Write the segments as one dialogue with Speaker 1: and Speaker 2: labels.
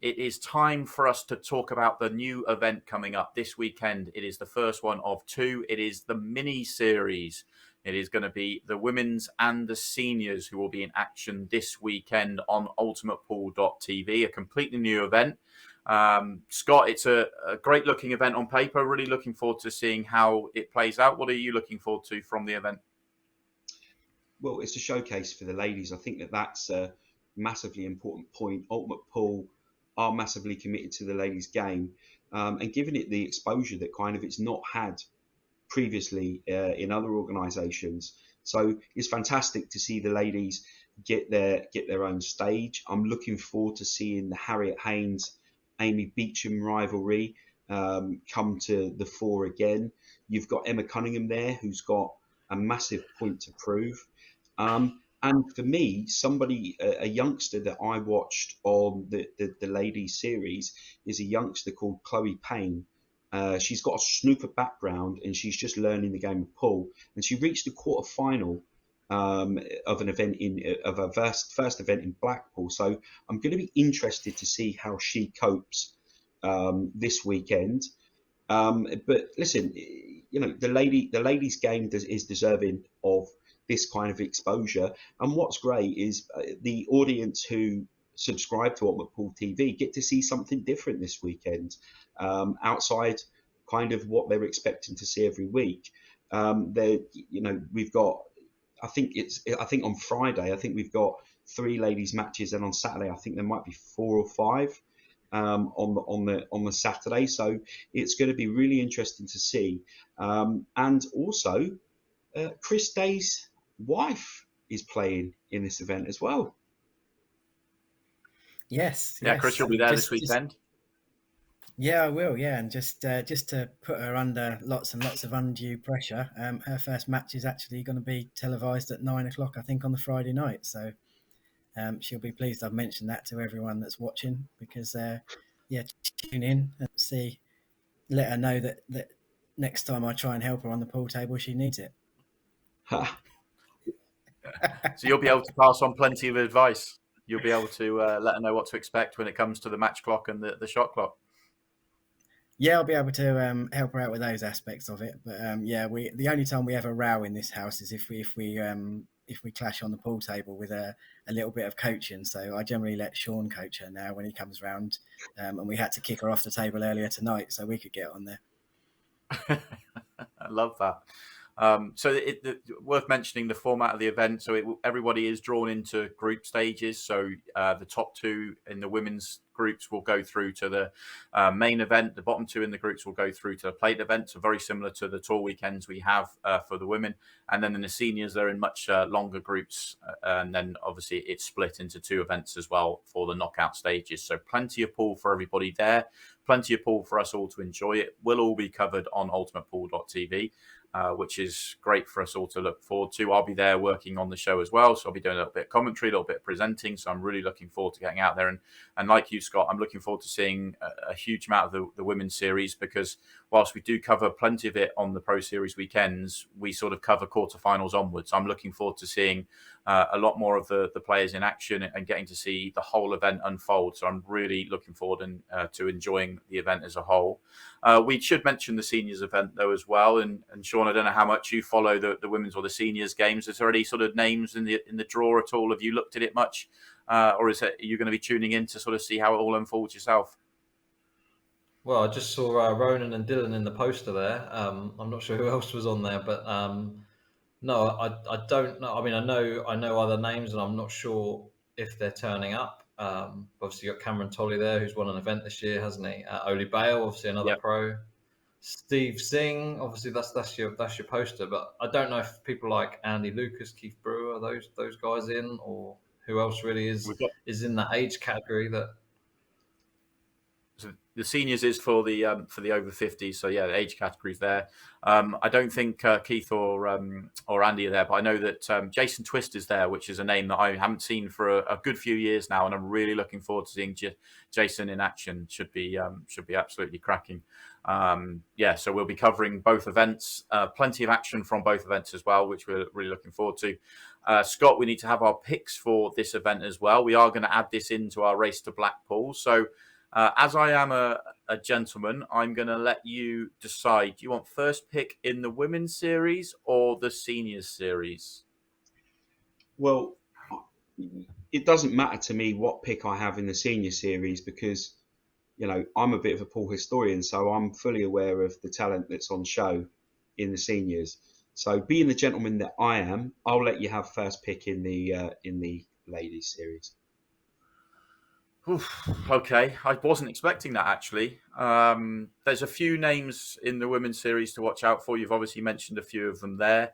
Speaker 1: It is time for us to talk about the new event coming up this weekend. It is the first one of two. It is the mini series. It is going to be the women's and the seniors who will be in action this weekend on ultimatepool.tv, a completely new event. Scott, it's a great looking event on paper. Really looking forward to seeing how it plays out. What are you looking forward to from the event?
Speaker 2: Well, it's a showcase for the ladies. I think that's a massively important point. Ultimate Pool are massively committed to the ladies' game, and giving it the exposure that kind of it's not had previously in other organisations. So it's fantastic to see the ladies get their own stage. I'm looking forward to seeing the Harriet Haynes, Amy Beecham rivalry come to the fore again. You've got Emma Cunningham there, who's got a massive point to prove. And for me, a youngster that I watched on the ladies series is a youngster called Chloe Payne. She's got a snooker background and she's just learning the game of pool. And she reached the quarter final of her first event in Blackpool. So I'm going to be interested to see how she copes this weekend. But listen, the ladies' game is deserving of this kind of exposure. And what's great is the audience who subscribe to Ultimate Pool TV get to see something different this weekend, outside kind of what they're expecting to see every week. We've got, I think on Friday, I think we've got 3 ladies matches, and on Saturday, I think there might be 4 or 5 on the Saturday. So it's going to be really interesting to see. And also, Chris Day's wife is playing in this event as well.
Speaker 3: Yes.
Speaker 1: Yeah, Chris, you'll be there this weekend.
Speaker 3: Yeah, I will. Yeah, and just to put her under lots and lots of undue pressure, her first match is actually going to be televised at 9:00, I think, on the Friday night. So she'll be pleased I've mentioned that to everyone that's watching, because tune in and see. Let her know that next time I try and help her on the pool table, she needs it.
Speaker 1: So you'll be able to pass on plenty of advice. You'll be able to let her know what to expect when it comes to the match clock and the shot clock.
Speaker 3: Yeah, I'll be able to help her out with those aspects of it. But the only time we ever row in this house is if we clash on the pool table with a little bit of coaching. So I generally let Shaun coach her now when he comes round, and we had to kick her off the table earlier tonight so we could get on there.
Speaker 1: I love that. Worth mentioning the format of the event. So everybody is drawn into group stages. So the top 2 in the women's groups will go through to the main event. The bottom 2 in the groups will go through to the plate event. So very similar to the tour weekends we have for the women. And then in the seniors, they're in much longer groups. And then obviously it's split into 2 events as well for the knockout stages. So plenty of pool for everybody there. Plenty of pool for us all to enjoy. It will all be covered on ultimatepool.tv. Which is great for us all to look forward to. I'll be there working on the show as well, so I'll be doing a little bit of commentary, a little bit of presenting, so I'm really looking forward to getting out there. And like you, Scott, I'm looking forward to seeing a huge amount of the women's series, because whilst we do cover plenty of it on the Pro Series weekends, we sort of cover quarterfinals onwards. I'm looking forward to seeing a lot more of the players in action and getting to see the whole event unfold. So I'm really looking forward to enjoying the event as a whole. We should mention the seniors event though as well. And Shaun, I don't know how much you follow the women's or the seniors games. Is there any sort of names in the draw at all? Have you looked at it much, or are you going to be tuning in to sort of see how it all unfolds yourself?
Speaker 4: Well, I just saw Ronan and Dylan in the poster there. I'm not sure who else was on there, but no, I don't know. I mean, I know other names, and I'm not sure if they're turning up. Obviously, you got Cameron Tolley there, who's won an event this year, hasn't he? Oli Bale, obviously another pro. Steve Singh, obviously that's your poster, but I don't know if people like Andy Lucas, Keith Brewer, those guys in, or who else really is in that age category that.
Speaker 1: So the seniors is for the over 50s. So yeah, the age categories there. I don't think Keith or Andy are there, but I know that Jason Twist is there, which is a name that I haven't seen for a good few years now, and I'm really looking forward to seeing Jason in action. Should be absolutely cracking. So we'll be covering both events. Plenty of action from both events as well, which we're really looking forward to. Scott, we need to have our picks for this event as well. We are going to add this into our race to Blackpool. So as I am a gentleman, I'm going to let you decide. Do you want first pick in the women's series or the seniors series?
Speaker 2: Well, it doesn't matter to me what pick I have in the senior series because, I'm a bit of a pool historian, so I'm fully aware of the talent that's on show in the seniors. So, being the gentleman that I am, I'll let you have first pick in the ladies series.
Speaker 1: Oof, okay, I wasn't expecting that actually. There's a few names in the women's series to watch out for. You've obviously mentioned a few of them there.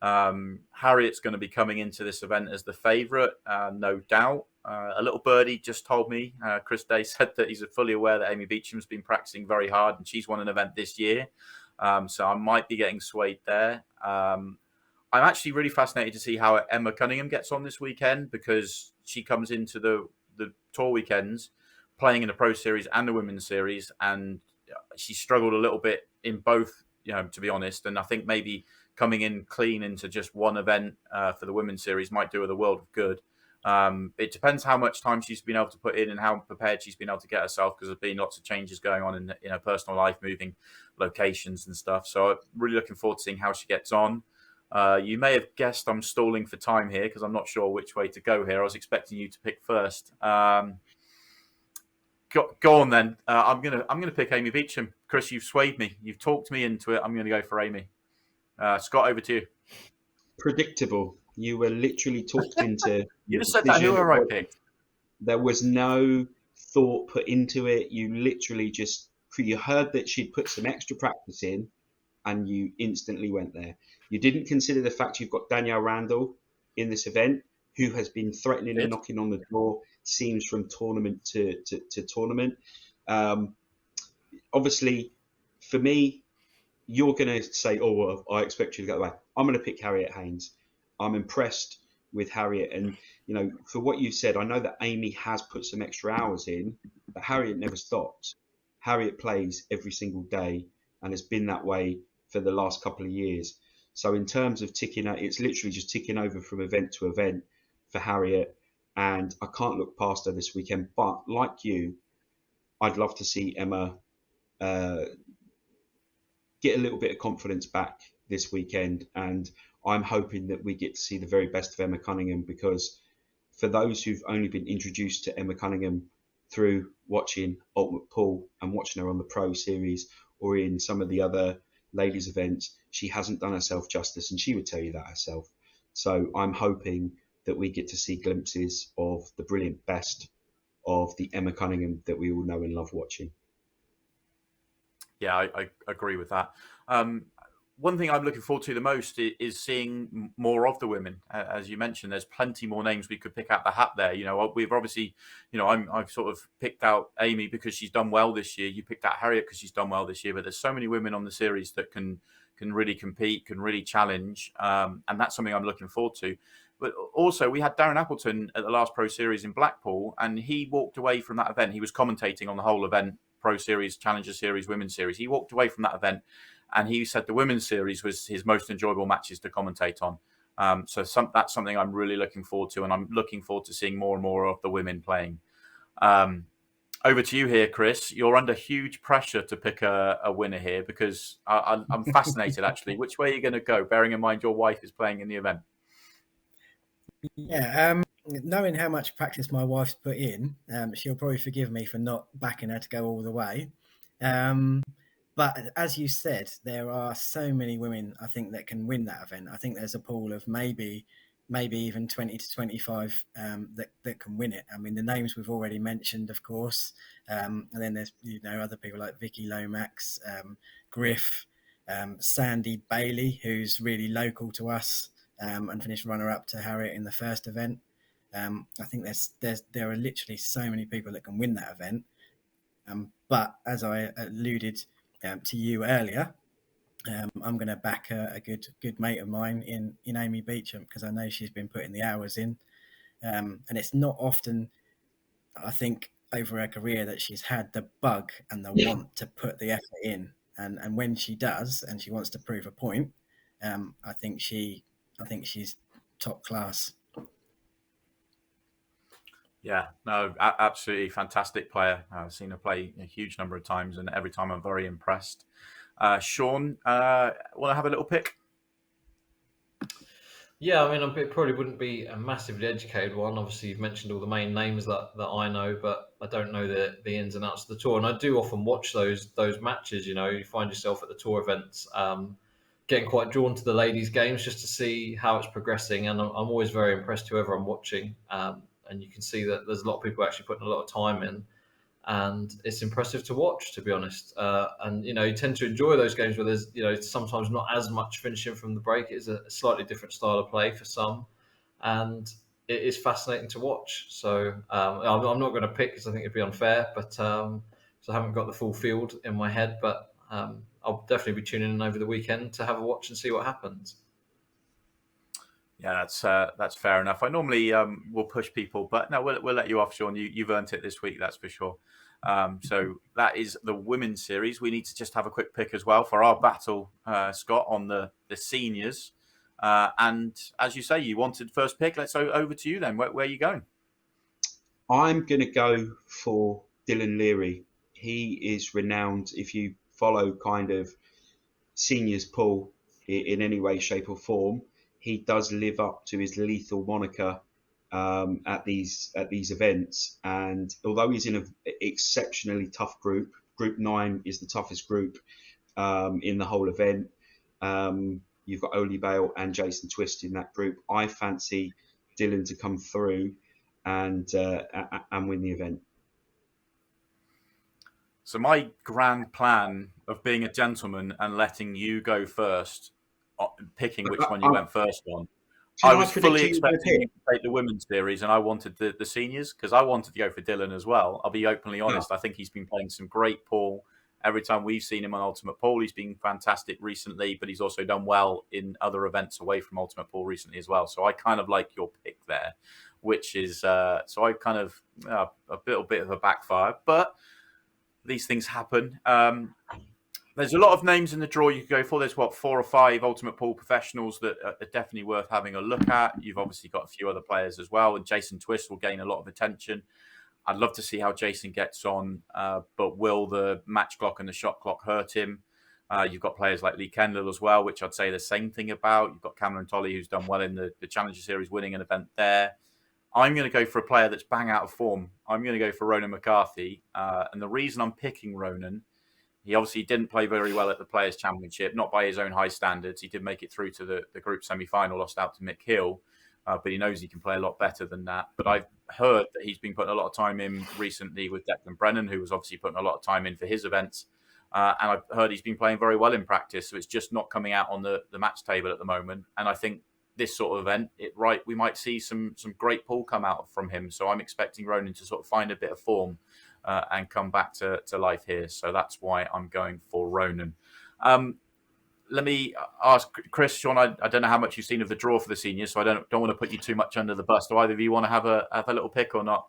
Speaker 1: Harriet's going to be coming into this event as the favourite, no doubt. A little birdie just told me, Chris Day said that he's fully aware that Amy Beecham's been practicing very hard and she's won an event this year. So I might be getting swayed there. I'm actually really fascinated to see how Emma Cunningham gets on this weekend because she comes into the tour weekends playing in the Pro Series and the Women's Series, and she struggled a little bit in both, to be honest. And I think maybe coming in clean into just one event for the Women's Series might do her the world of good. It depends how much time she's been able to put in and how prepared she's been able to get herself, because there's been lots of changes going on in her personal life, moving locations and stuff. So I'm really looking forward to seeing how she gets on. You may have guessed I'm stalling for time here because I'm not sure which way to go here. I was expecting you to pick first. Go on then. I'm gonna pick Amy Beecham. Chris, you've swayed me. You've talked me into it. I'm gonna go for Amy. Scott, over to you.
Speaker 2: Predictable. You were literally talked into.
Speaker 1: You just said that. Who are I picked?
Speaker 2: There was no thought put into it. You literally you heard that she'd put some extra practice in, and you instantly went there. You didn't consider the fact you've got Danielle Randall in this event, who has been threatening and knocking on the door, seems from tournament to tournament. Obviously, for me, you're going to say, oh, well, I expect you to go away. I'm going to pick Harriet Haynes. I'm impressed with Harriet. And, for what you said, I know that Amy has put some extra hours in, but Harriet never stops. Harriet plays every single day and has been that way for the last couple of years. So in terms of it's literally just ticking over from event to event for Harriet. And I can't look past her this weekend. But like you, I'd love to see Emma get a little bit of confidence back this weekend. And I'm hoping that we get to see the very best of Emma Cunningham, because for those who've only been introduced to Emma Cunningham through watching Ultimate Pool and watching her on the Pro Series or in some of the other ladies events, she hasn't done herself justice, and she would tell you that herself. So I'm hoping that we get to see glimpses of the brilliant best of the Emma Cunningham that we all know and love watching.
Speaker 1: Yeah, I agree with that. One thing I'm looking forward to the most is seeing more of the women. As you mentioned, there's plenty more names we could pick out the hat there. We've obviously, I've sort of picked out Amy because she's done well this year. You picked out Harriet because she's done well this year. But there's so many women on the series that can really compete, can really challenge, and that's something I'm looking forward to. But also, we had Darren Appleton at the last Pro Series in Blackpool, and he walked away from that event. He was commentating on the whole event, Pro Series, Challenger Series, Women's Series. He walked away from that event, and he said the Women's Series was his most enjoyable matches to commentate on. That's something I'm really looking forward to, and I'm looking forward to seeing more and more of the women playing. Over to you here, Chris. You're under huge pressure to pick a winner here, because I'm fascinated, actually. Which way are you going to go, bearing in mind your wife is playing in the event?
Speaker 3: Yeah, knowing how much practice my wife's put in, she'll probably forgive me for not backing her to go all the way. But as you said, there are so many women, I think, that can win that event. I think there's a pool of maybe even 20 to 25 that can win it. I mean, the names we've already mentioned, of course. And then there's, other people like Vicky Lomax, Griff, Sandy Bailey, who's really local to us, and finished runner-up to Harriet in the first event. I think there are literally so many people that can win that event. But as I alluded to you earlier, I'm going to back a good mate of mine in Amy Beecham, because I know she's been putting the hours in, and it's not often, I think, over her career that she's had the bug and the want to put the effort in, and when she does and she wants to prove a point, I think she's top class.
Speaker 1: Yeah, no, absolutely fantastic player. I've seen her play a huge number of times, and every time I'm very impressed. Shaun, want to have a little pick?
Speaker 4: Yeah, I mean, it probably wouldn't be a massively educated one. Obviously, you've mentioned all the main names that I know, but I don't know the ins and outs of the tour. And I do often watch those matches. You know, you find yourself at the tour events, getting quite drawn to the ladies' games just to see how it's progressing. And I'm always very impressed whoever I'm watching. And you can see that there's a lot of people actually putting a lot of time in, and it's impressive to watch, to be honest. And you know, you tend to enjoy those games where there's, you know, sometimes not as much finishing from the break. It is a slightly different style of play for some, and it is fascinating to watch. So I'm not going to pick because I think it'd be unfair, but so I haven't got the full field in my head. But I'll definitely be tuning in over the weekend to have a watch and see what happens.
Speaker 1: Yeah, that's fair enough. I normally will push people, but no, we'll let you off, Shaun. You've earned it this week, that's for sure. So that is the women's series. We need to just have a quick pick as well for our battle, Scott, on the seniors. And as you say, you wanted first pick. Let's over to you then. Where are you going?
Speaker 2: I'm going to go for Dylan Leary. He is renowned. If you follow kind of seniors pool in any way, shape, or form, he does live up to his lethal moniker at these events. And although he's in an exceptionally tough group, Group 9 is the toughest group in the whole event. You've got Oli Bale and Jason Twist in that group. I fancy Dylan to come through and win the event.
Speaker 1: So my grand plan of being a gentleman and letting you go first, picking which one you went first on, I was fully expecting you to take the women's series, and I wanted the seniors because I wanted to go for Dylan as well. I'll be openly honest. I think he's been playing some great pool. Every time we've seen him on Ultimate Pool, he's been fantastic recently, but he's also done well in other events away from Ultimate Pool recently as well. So I kind of like your pick there, which is so I kind of a little bit of a backfire, but these things happen. There's a lot of names in the draw you could go for. There's 4 or 5 Ultimate Pool professionals that are definitely worth having a look at. You've obviously got a few other players as well, and Jason Twist will gain a lot of attention. I'd love to see how Jason gets on, but will the match clock and the shot clock hurt him? You've got players like Lee Kendall as well, which I'd say the same thing about. You've got Cameron Tolley, who's done well in the Challenger Series, winning an event there. I'm going to go for a player that's bang out of form. I'm going to go for Ronan McCarthy. And the reason I'm picking Ronan, he obviously didn't play very well at the Players' Championship, not by his own high standards. He did make it through to the group semi-final, lost out to Mick Hill, but he knows he can play a lot better than that. But I've heard that he's been putting a lot of time in recently with Declan Brennan, who was obviously putting a lot of time in for his events. And I've heard he's been playing very well in practice, so it's just not coming out on the match table at the moment. And I think this sort of event, we might see some great pool come out from him. So I'm expecting Ronan to sort of find a bit of form and come back to life here. So that's why I'm going for Ronan. Let me ask Chris, Shaun, I don't know how much you've seen of the draw for the seniors, so I don't want to put you too much under the bus. Do either of you want to have a little pick or not?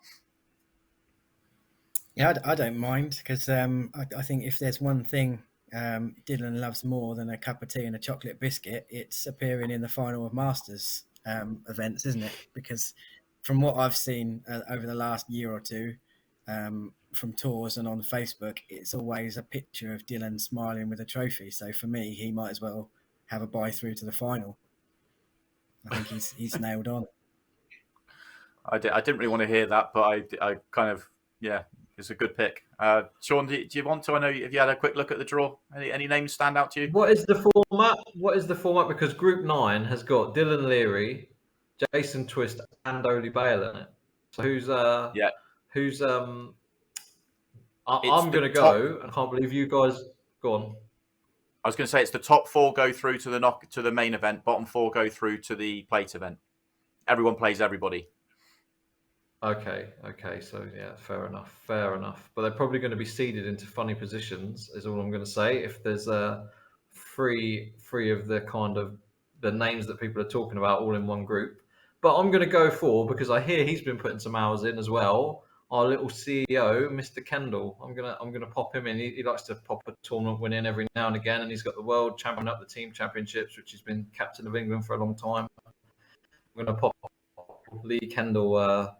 Speaker 3: Yeah, I don't mind because I think if there's one thing Dylan loves more than a cup of tea and a chocolate biscuit, it's appearing in the final of Masters events, isn't it? Because from what I've seen over the last year or two, from tours and on Facebook, it's always a picture of Dylan smiling with a trophy. So for me, he might as well have a bye through to the final. I think he's nailed on.
Speaker 1: I didn't really want to hear that, but I kind of, yeah, it's a good pick. Shaun, do you want to? I know, have you had a quick look at the draw? Any names stand out to you?
Speaker 4: What is the format? Because Group 9 has got Dylan Leary, Jason Twist, and Oli Bale in it. So who's I'm going to go. I can't believe you guys. Go on.
Speaker 1: I was going to say it's the top 4 go through to the main event. Bottom 4 go through to the plate event. Everyone plays everybody.
Speaker 4: Okay. So yeah, fair enough. But they're probably going to be seeded into funny positions. Is all I'm going to say. If there's three of the kind of the names that people are talking about all in one group. But I'm going to go for, because I hear he's been putting some hours in as well, our little CEO, Mr. Kendall. I'm gonna pop him in. He likes to pop a tournament win in every now and again, and he's got the world champion up, the team championships, which he's been captain of England for a long time. I'm going to pop Lee Kendall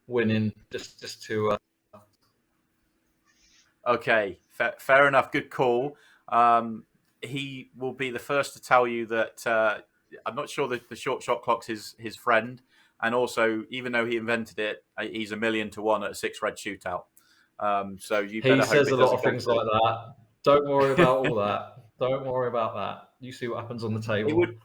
Speaker 4: winning just to.
Speaker 1: Okay, fair enough. Good call. He will be the first to tell you that I'm not sure that the short shot clock's his friend, and also even though he invented it, he's 1,000,000 to 1 at a 6 red shootout. So you better
Speaker 4: He
Speaker 1: hope
Speaker 4: says
Speaker 1: it
Speaker 4: a lot
Speaker 1: doesn't
Speaker 4: of
Speaker 1: go
Speaker 4: things
Speaker 1: through.
Speaker 4: like that. Don't worry about all that. Don't worry about that. You see what happens on the
Speaker 1: It
Speaker 4: table.
Speaker 1: would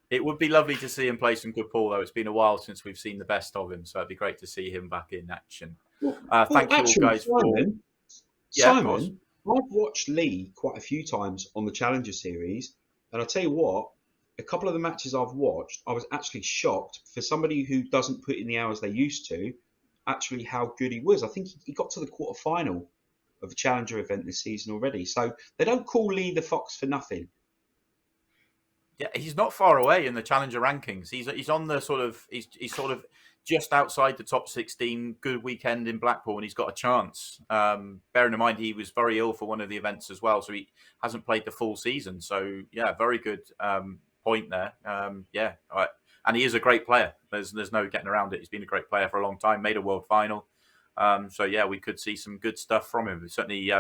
Speaker 1: it would be lovely to see him play some good pool, though. It's been a while since we've seen the best of him, so it'd be great to see him back in action.
Speaker 2: Well,
Speaker 1: Thank you all,
Speaker 2: actually,
Speaker 1: guys. For yeah, of course.
Speaker 2: Simon, I've watched Lee quite a few times on the Challenger Series, and I tell you what, a couple of the matches I've watched, I was actually shocked for somebody who doesn't put in the hours they used to, actually how good he was. I think he got to the quarter final of the Challenger event this season already. So they don't call Lee the Fox for nothing.
Speaker 1: Yeah, he's not far away in the challenger rankings. He's on the sort of he's sort of just outside the top 16. Good weekend in Blackpool, and he's got a chance. Bearing in mind he was very ill for one of the events as well, so he hasn't played the full season. So yeah, very good point there. Yeah, all right. And he is a great player. There's no getting around it. He's been a great player for a long time. Made a world final. So yeah, we could see some good stuff from him. Certainly.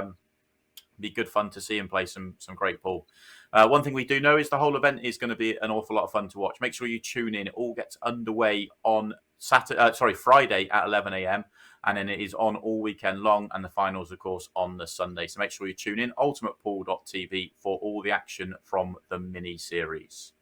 Speaker 1: Be good fun to see him play some great pool. One thing we do know is the whole event is going to be an awful lot of fun to watch. Make sure you tune in. It all gets underway on Friday at 11 a.m. and then it is on all weekend long. And the finals, of course, on the Sunday. So make sure you tune in. UltimatePool.tv for all the action from the mini series.